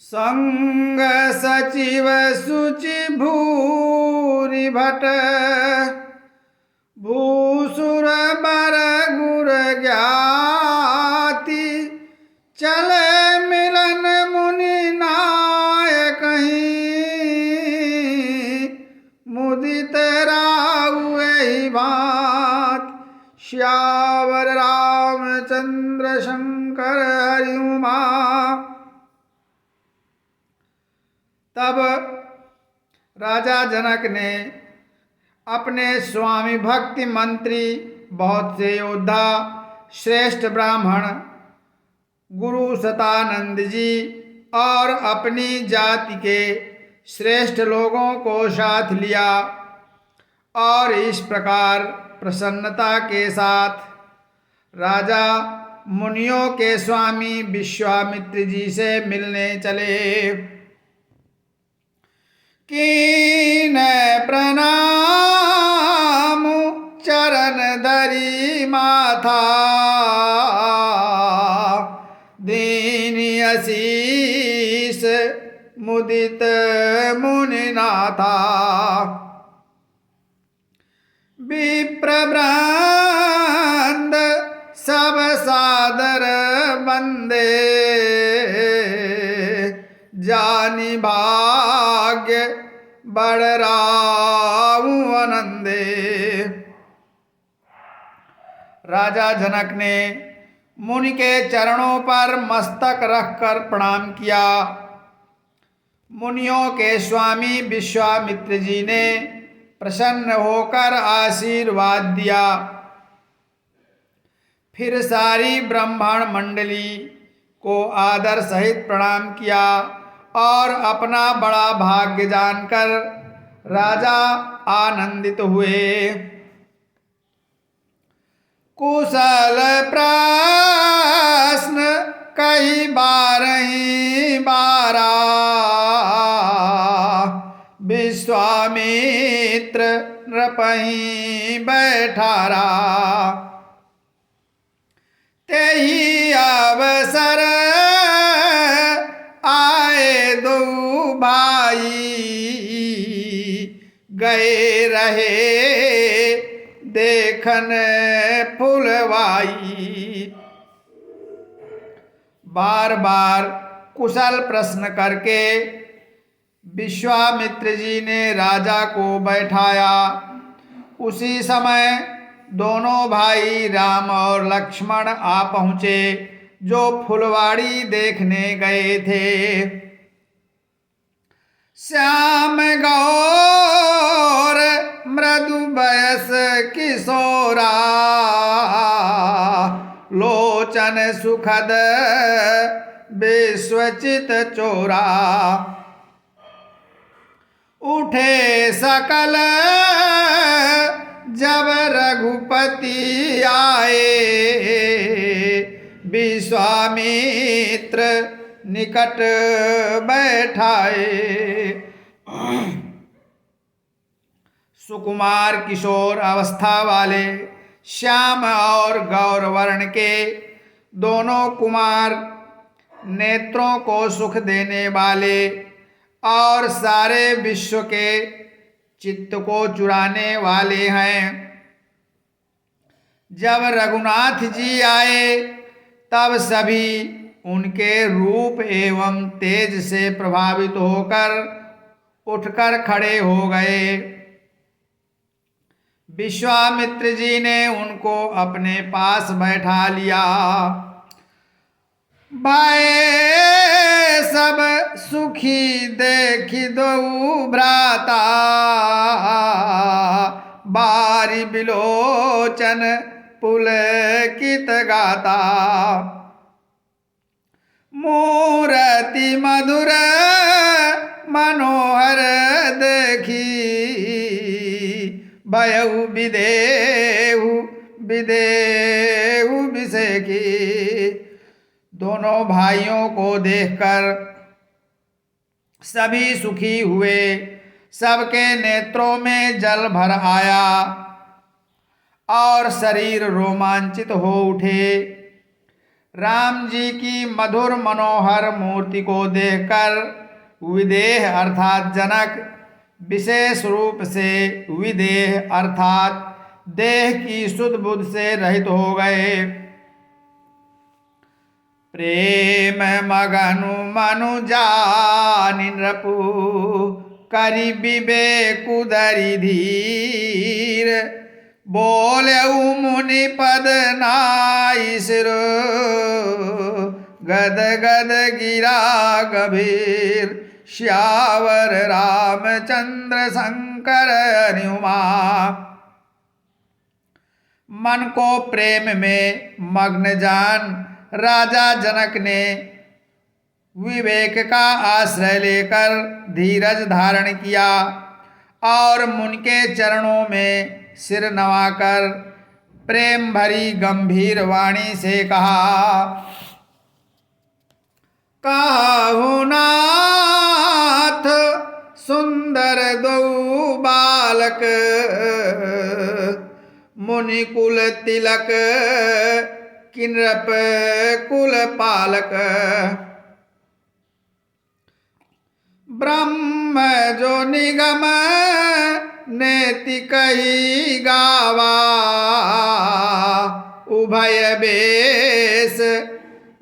संग सचिव शुचि भूरि भट भूसुर बर गुर ज्ञाति चले मिलन मुनि नाय कहीं मुदित राउ एहि भांति श्यावर रामचंद्र शंकर हरि उमा। तब राजा जनक ने अपने स्वामी भक्ति मंत्री बहुत से योद्धा श्रेष्ठ ब्राह्मण गुरु सतानंद जी और अपनी जाति के श्रेष्ठ लोगों को साथ लिया और इस प्रकार प्रसन्नता के साथ राजा मुनियों के स्वामी विश्वामित्र जी से मिलने चले। कीन प्रणाम चरण धरि माथा दीनि असीस मुदित मुनिनाथा। विप्रवृंद सब सादर बंदे जानि भाग्य बड़ राउ आनंदे। राजा जनक ने मुनि के चरणों पर मस्तक रखकर प्रणाम किया। मुनियों के स्वामी विश्वामित्र जी ने प्रसन्न होकर आशीर्वाद दिया। फिर सारी ब्राह्मण मंडली को आदर सहित प्रणाम किया और अपना बड़ा भाग्य जानकर राजा आनंदित हुए। कुशल प्रश्न कई बारही बारा विश्वामित्र नृपहि बैठारा। तेहि अवसर आए दो भाई गए रहे देखन फुलवाई। बार बार कुशल प्रश्न करके विश्वामित्र जी ने राजा को बैठाया। उसी समय दोनों भाई राम और लक्ष्मण आ पहुँचे जो फुलवाड़ी देखने गए थे। श्याम गौर मृदु बयस किशोरा लोचन सुखद विश्वचित चोरा। उठे सकल जब रघुपति आए विश्वामित्र निकट बैठाए। सुकुमार किशोर अवस्था वाले श्याम और गौर वर्ण के दोनों कुमार नेत्रों को सुख देने वाले और सारे विश्व के चित्त को चुराने वाले हैं। जब रघुनाथ जी आए तब सभी उनके रूप एवं तेज से प्रभावित होकर उठकर खड़े हो गए। विश्वामित्र जी ने उनको अपने पास बैठा लिया। भाई सब सुखी देखि दो भ्राता बारी बिलोचन पुलकित गाता। मूर्ति मधुर मनोहर देखी भयउ विदेहु विदेहु विषेकी। दोनों भाइयों को देखकर सभी सुखी हुए। सबके नेत्रों में जल भर आया और शरीर रोमांचित हो उठे। राम जी की मधुर मनोहर मूर्ति को देखकर विदेह अर्थात जनक विशेष रूप से विदेह अर्थात देह की शुद्ध बुद्ध से रहित हो गए। प्रेम मगनु मनु जानि नृपु करि विवेक उदरि धीर बोलेउ मुनि पद नाई सिर गद गद गिरा गभीर श्यावर रामचंद्र शंकर अनुमा। मन को प्रेम में मग्न जान राजा जनक ने विवेक का आश्रय लेकर धीरज धारण किया और मुनि के चरणों में सिर नवाकर प्रेम भरी गंभीर वाणी से कहा, काहु नाथ सुंदर दो बालक मुनि कुल तिलक किन्नप कुल पालक। ब्रह्म जो निगम नेति कही गावा उभय बेश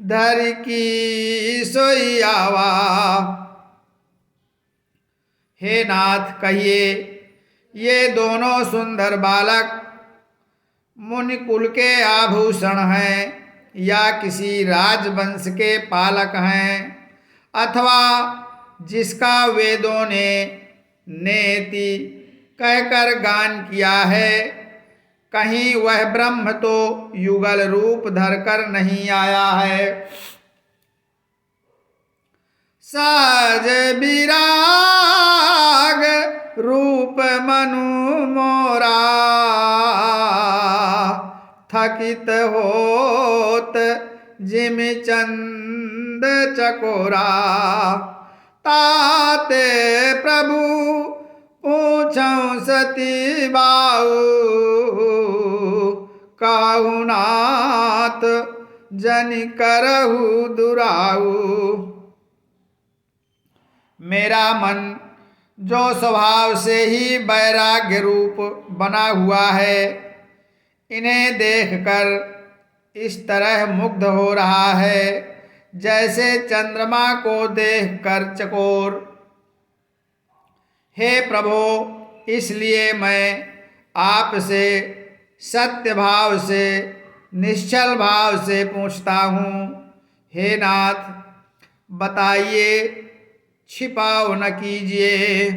धर की सोई आवा। हे नाथ कहिए, ये दोनों सुंदर बालक मुनि कुल के आभूषण हैं या किसी राजवंश के पालक हैं अथवा जिसका वेदों ने नेति कहकर गान किया है, कहीं वह ब्रह्म तो युगल रूप धरकर नहीं आया है। साज विराग रूप मनु मोरा थकित होत जिम चंद चकोरा। ताते प्रभु पूछऊं सती बाऊ काहु नाथ जन करहु दुराऊ। मेरा मन जो स्वभाव से ही वैराग्य रूप बना हुआ है, इन्हें देखकर इस तरह मुग्ध हो रहा है जैसे चंद्रमा को देखकर चकोर। हे प्रभो, इसलिए मैं आपसे सत्य भाव से निश्चल भाव से पूछता हूँ, हे नाथ बताइए, छिपाओ न कीजिए।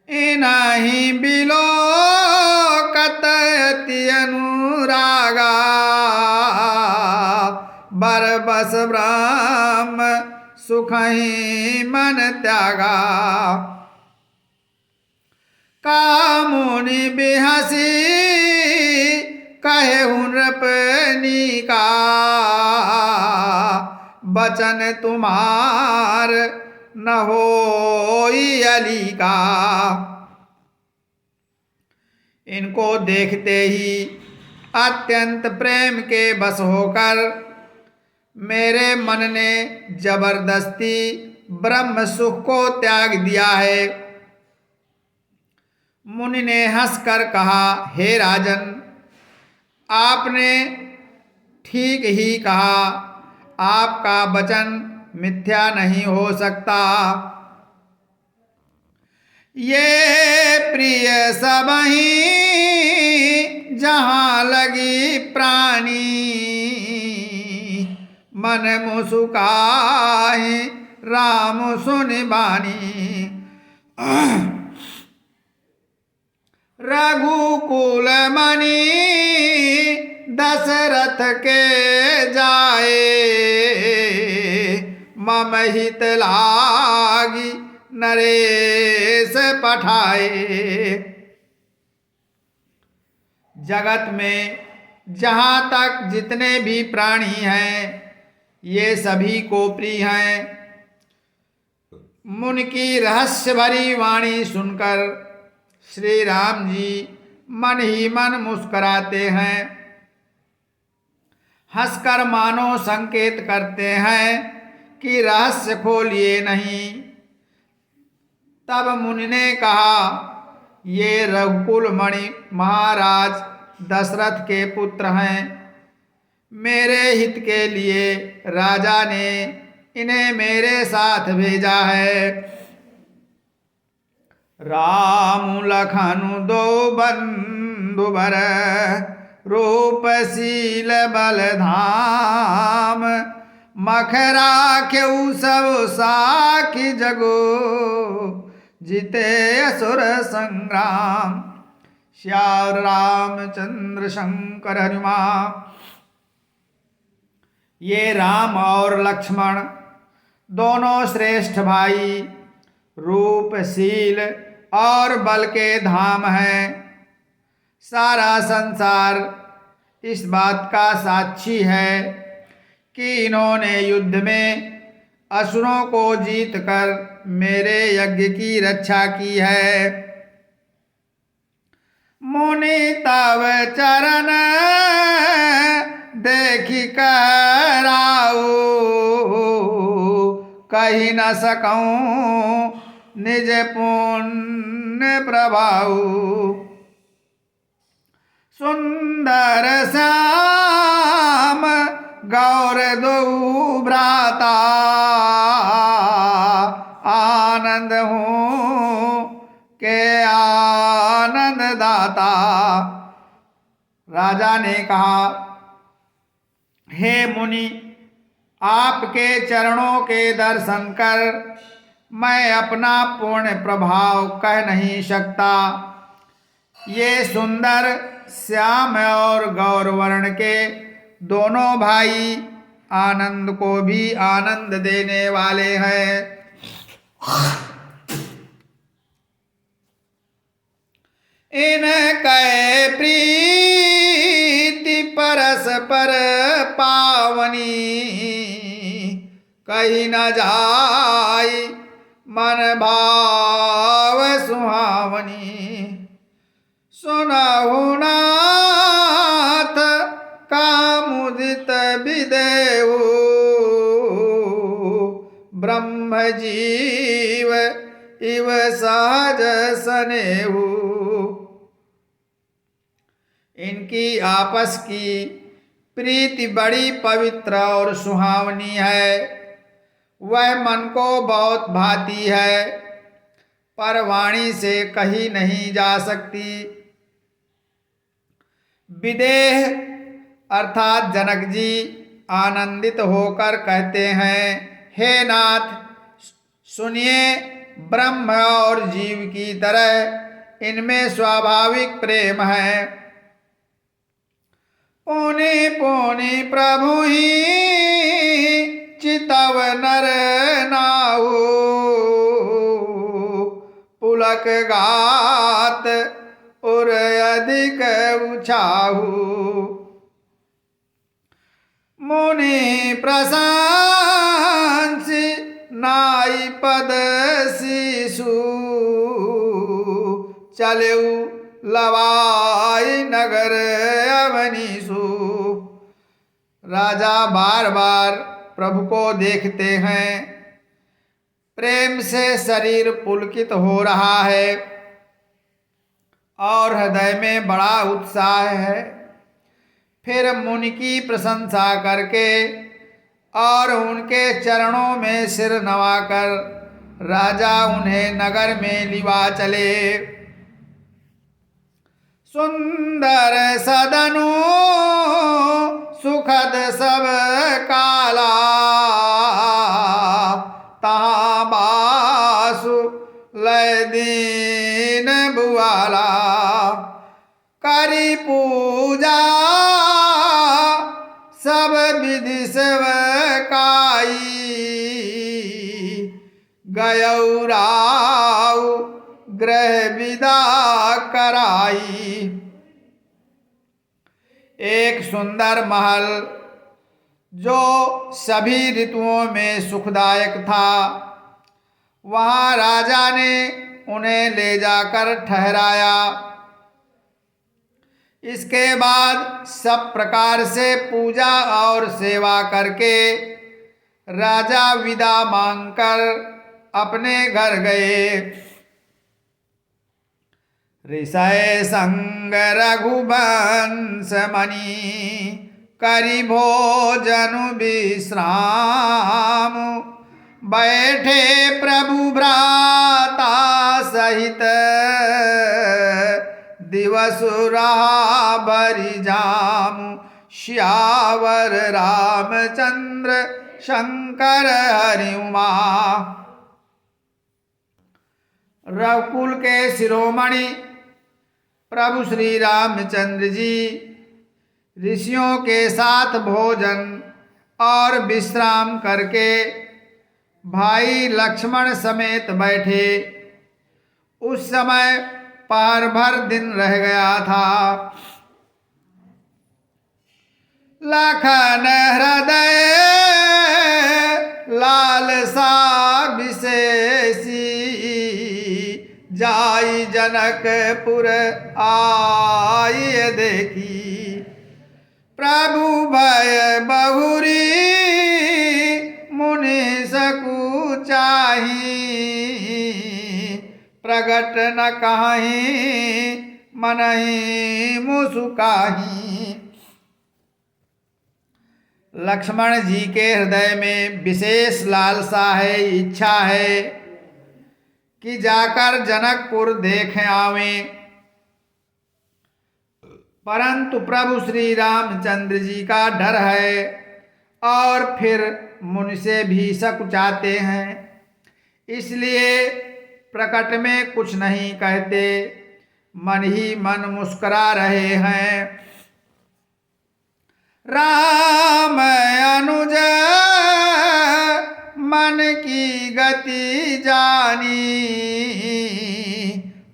इनाही बिलो कतयति अनुरागा बरबस ब्रह्म सुखहि मन त्यागा। कामुनि बिहसी कहे नृपनी का बचन तुम्हार न होई अली का। इनको देखते ही अत्यंत प्रेम के बस होकर मेरे मन ने जबरदस्ती ब्रह्म सुख को त्याग दिया है। मुनि ने हंसकर कहा, हे राजन, आपने ठीक ही कहा, आपका वचन मिथ्या नहीं हो सकता। ये प्रिय सबहि जहाँ लगी प्राणी मन मुसुकाहि राम सुनि बानी। रघुकुल मणि दशरथ के जाए मम हित लागी नरेश पठाए। जगत में जहाँ तक जितने भी प्राणी हैं, ये सभी को प्रिय हैं। मुनि की रहस्य भरी वाणी सुनकर श्री राम जी मन ही मन मुस्कुराते हैं। हंसकर मानो संकेत करते हैं कि रहस्य खोलिए नहीं। तब मुनि ने कहा, ये रघुकुल मणि महाराज दशरथ के पुत्र हैं। मेरे हित के लिए राजा ने इन्हें मेरे साथ भेजा है। राम लखनु दो बंधु बर, रूपशील बलधाम। मखरा क्यों सब साखी जगो, जीते असुर संग्राम। श्याम रामचंद्र शंकर हनुमान। ये राम और लक्ष्मण दोनों श्रेष्ठ भाई, रूपशील और बल के धाम हैं। सारा संसार इस बात का साक्षी है कि इन्होंने युद्ध में असुरों को जीतकर मेरे यज्ञ की रक्षा की है। मुनि तव चरण देखी कराऊ, कही न सकऊं निज पुण्य प्रभाऊ। सुंदर श्याम गौर दो भ्राता, आनंद हूँ के आनंद दाता। राजा ने कहा, हे मुनि, आपके चरणों के दर्शन कर मैं अपना पूर्ण प्रभाव कह नहीं सकता। ये सुंदर श्याम और गौर वर्ण के दोनों भाई आनंद को भी आनंद देने वाले हैं। इनके प्रीति परस्पर पावनी, कहीं न जाई मन भाव सुहावनी। सुनहु नाथ कामुदित विदेहु, ब्रह्म जीव इव सहज सनेहु। इनकी आपस की प्रीति बड़ी पवित्र और सुहावनी है। वह मन को बहुत भाती है, पर वाणी से कही नहीं जा सकती। विदेह अर्थात जनक जी आनंदित होकर कहते हैं, हे नाथ, सुनिए, ब्रह्म और जीव की तरह इनमें स्वाभाविक प्रेम है। पुनि पुनि प्रभु ही चितव नर नाऊ, पुलक गात और अधिक उछाहू। मुनि प्रशंस नाई पद शिशु, चलेऊ लवाई नगर अवनीसु। राजा बार बार प्रभु को देखते हैं। प्रेम से शरीर पुलकित हो रहा है और हृदय में बड़ा उत्साह है। फिर मुनि की प्रशंसा करके और उनके चरणों में सिर नवाकर राजा उन्हें नगर में लिवा चले। सुंदर सदनु सुखद सब काला, तहाँ बासु लय दीन बुआला। करी पूजा सब विधि सेवकाई, गयौ राउ ग्रह विदा कराई। एक सुंदर महल जो सभी ऋतुओं में सुखदायक था, वहाँ राजा ने उन्हें ले जाकर ठहराया। इसके बाद सब प्रकार से पूजा और सेवा करके राजा विदा मांगकर अपने घर गए। ऋषय संग रघुवंश मणि करि भोजन विश्राम बैठे प्रभु भ्राता सहित दिवस रहा बरि जामु श्यावर रामचंद्र शंकर हरि उमा। रघुकुल के शिरोमणि प्रभु श्री रामचंद्र जी ऋषियों के साथ भोजन और विश्राम करके भाई लक्ष्मण समेत बैठे। उस समय पार भर दिन रह गया था। लखन हृदय लालसा विशेषी जाई जनकपुर आय देखी। प्रभु भय बहुरी मुनि सकुचाही प्रगट न कहीं मनहि मुसुकाही। लक्ष्मण जी के हृदय में विशेष लालसा है, इच्छा है कि जाकर जनकपुर देख आवें, परंतु प्रभु श्री रामचंद्र जी का डर है और फिर मुनि से भी सकुचाते हैं, इसलिए प्रकट में कुछ नहीं कहते, मन ही मन मुस्कुरा रहे हैं। राम अनुज मन की गति जानी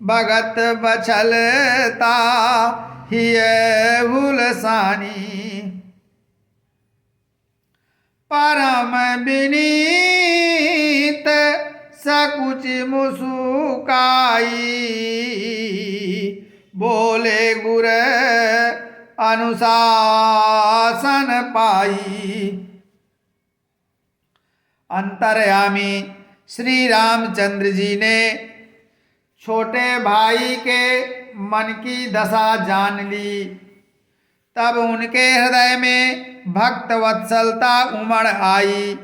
भगत बछलता हिय भूलसानी। परम विनीत सकुच मुसुकाई बोले गुर अनुशासन पाई। अंतर्यामी श्री रामचंद्र जी ने छोटे भाई के मन की दशा जान ली। तब उनके हृदय में भक्त वत्सलता उमड़ आई।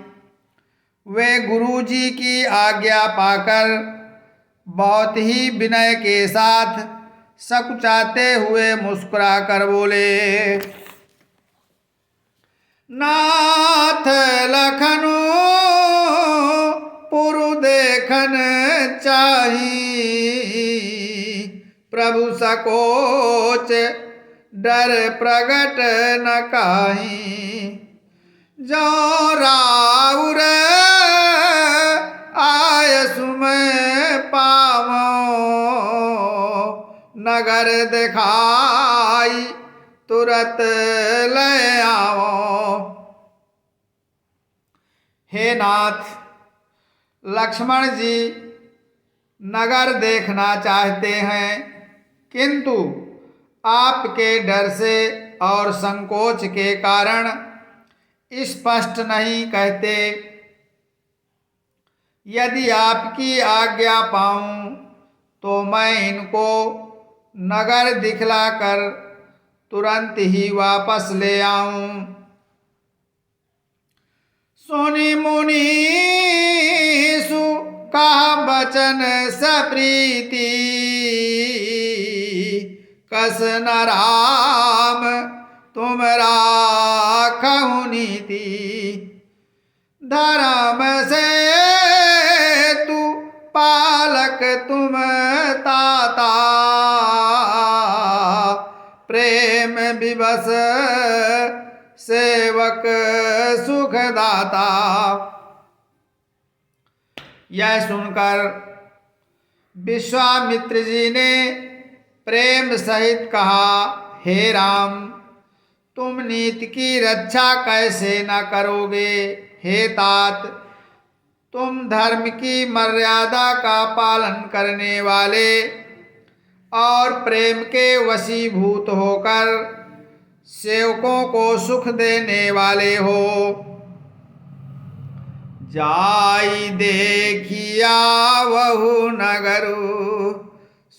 वे गुरु जी की आज्ञा पाकर बहुत ही विनय के साथ सकुचाते हुए मुस्कुरा कर बोले, नाथ लखनऊ पुरु देखन चाही प्रभु सकोच डर प्रगट न काहीं। जो राउर आय सुमय पावो नगर दिखाई तुरत ले आओ। हे नाथ, लक्ष्मण जी नगर देखना चाहते हैं, किंतु आपके डर से और संकोच के कारण स्पष्ट नहीं कहते। यदि आपकी आज्ञा पाऊं तो मैं इनको नगर दिखलाकर तुरंत ही वापस ले आऊं। सुनि मुनि सु कहा बचन सप्रीति कस न राम तुम राखहु नीति। धर्म से तू पालक तुम ताता प्रेम विवश सेवक सुखदाता। यह सुनकर विश्वामित्र जी ने प्रेम सहित कहा, हे राम, तुम नीति की रक्षा कैसे न करोगे। हे तात, तुम धर्म की मर्यादा का पालन करने वाले और प्रेम के वशीभूत होकर सेवकों को सुख देने वाले हो। जाई देखिया वहु नगरु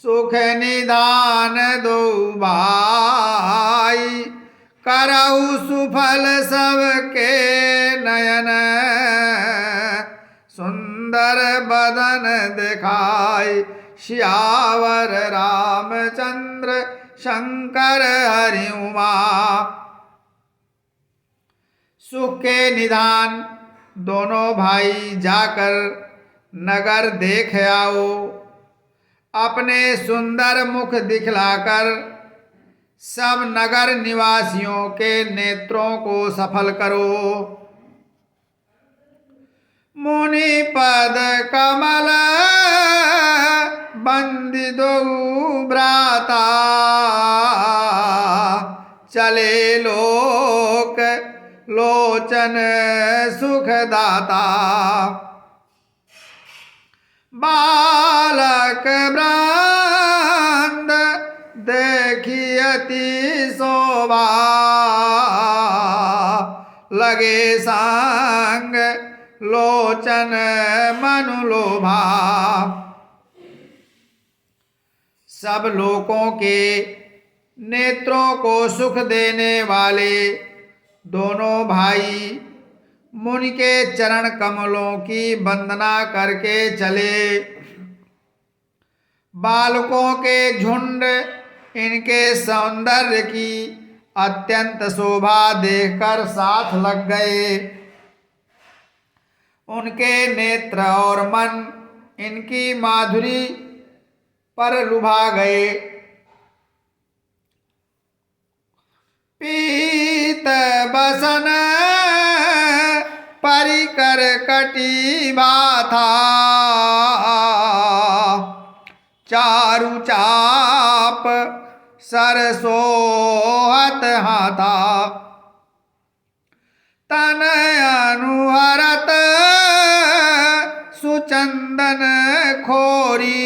सुख निधान दो भाई, करऊ सुफल सबके नयन सुंदर बदन दिखाई, श्यावर रामचंद्र शंकर हरि उमा। सुख के निधान दोनों भाई जाकर नगर देख आओ, अपने सुंदर मुख दिखलाकर सब नगर निवासियों के नेत्रों को सफल करो। मुनि पद कमल बंदी दो भ्राता, चले लोक लोचन सुखदाता। बालक ब्रांद देखी अति शोभा, लगे सांग लोचन मनु लोभा। सब लोकों के नेत्रों को सुख देने वाले दोनों भाई मुनि के चरण कमलों की वंदना करके चले। बालकों के झुंड इनके सौंदर्य की अत्यंत शोभा देखकर साथ लग गए। उनके नेत्र और मन इनकी माधुरी पर लुभा गए। पीत बसन परिकर कटी बाथा, चारु चाप सरसोहत हाथा। तन अनुहरत सुचंदन खोरी,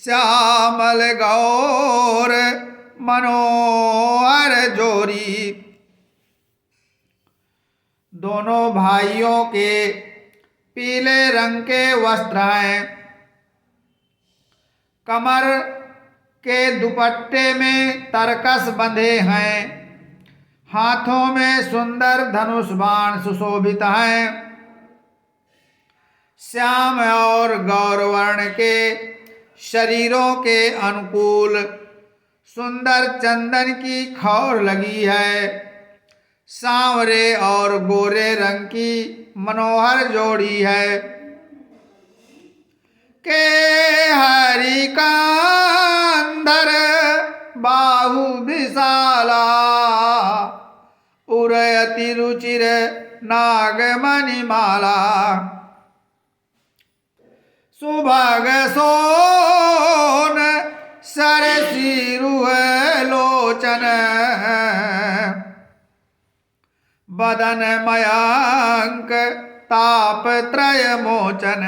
श्यामल गौर मनोहर जोरी। दोनों भाइयों के पीले रंग के वस्त्र हैं। कमर के दुपट्टे में तरकस बंधे हैं। हाथों में सुंदर धनुष बाण सुशोभित हैं। श्याम और गौरवर्ण के शरीरों के अनुकूल सुंदर चंदन की खौर लगी है। सांवरे और गोरे रंग की मनोहर जोड़ी है। के हरि कांधर बाहु विशाला, उरयति रुचिर नागमणि माला। सुभग सोन सरसी रुह लोचन, बदन मयांक ताप त्रय मोचन।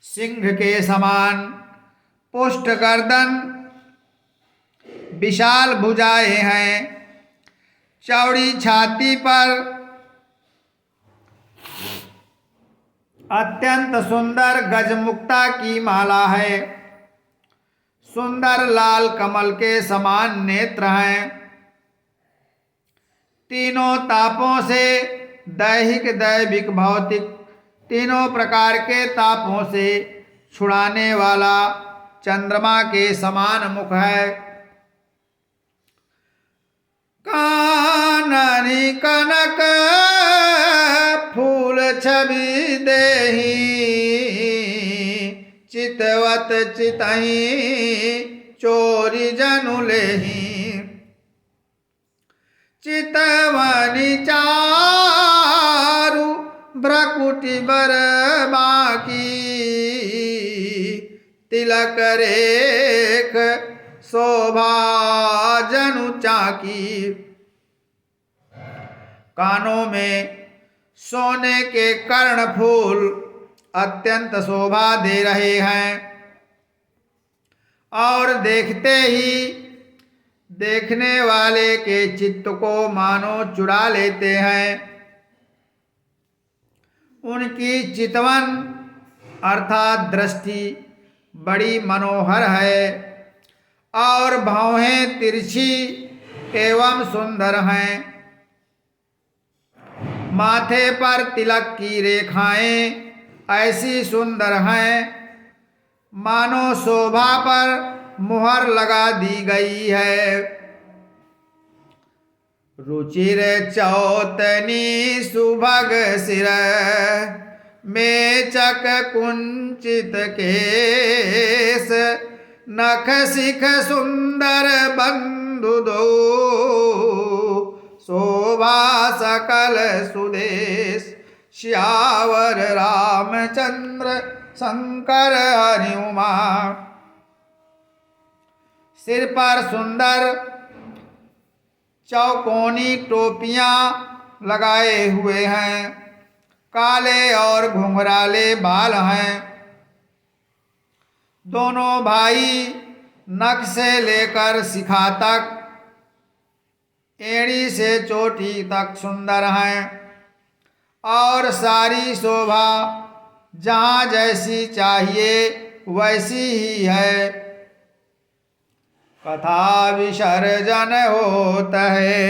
सिंह के समान पुष्ट गर्दन, विशाल भुजाएं हैं। चौड़ी छाती पर अत्यंत सुंदर गजमुक्ता की माला है। सुंदर लाल कमल के समान नेत्र हैं। तीनों तापों से दैहिक दैविक भौतिक तीनों प्रकार के तापों से छुड़ाने वाला चंद्रमा के समान मुख है। काननी कनक फूल छवि देहि, चितवत चितहि चोरी जनु लेहि। चितवनी चारु भ्रकुटि बर बाकी, तिलक रेख शोभा जनु चाकी। कानों में सोने के कर्ण फूल अत्यंत शोभा दे रहे हैं और देखते ही देखने वाले के चित्त को मानो चुरा लेते हैं। उनकी चितवन अर्थात दृष्टि बड़ी मनोहर है और भौहें तिरछी एवं सुंदर हैं। माथे पर तिलक की रेखाएं ऐसी सुंदर हैं मानो शोभा पर मुहर लगा दी गई है। रुचिर चौतनी सुभग सिर मेचक कुंचित केस नख शिख सुंदर बंधु दो शोभा सकल सुदेश श्यावर रामचंद्र शंकर हरि उमा। सिर पर सुंदर चौकोनी टोपियां लगाए हुए हैं, काले और घुंघराले बाल हैं। दोनों भाई नख से लेकर शिखा तक एड़ी से चोटी तक सुंदर हैं और सारी शोभा जहाँ जैसी चाहिए वैसी ही है। कथा विसर्जन होता है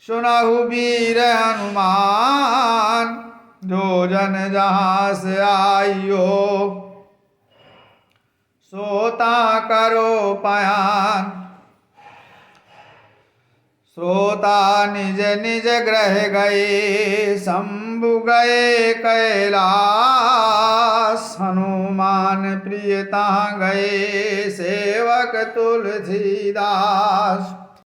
सुनहु वीर हनुमान जो जन जहाँ से आइयो सोता करो पयान। श्रोता निज निज ग्रह गए शंभु गए कैलाश हनुमान प्रियता गए सेवक तुलसीदास।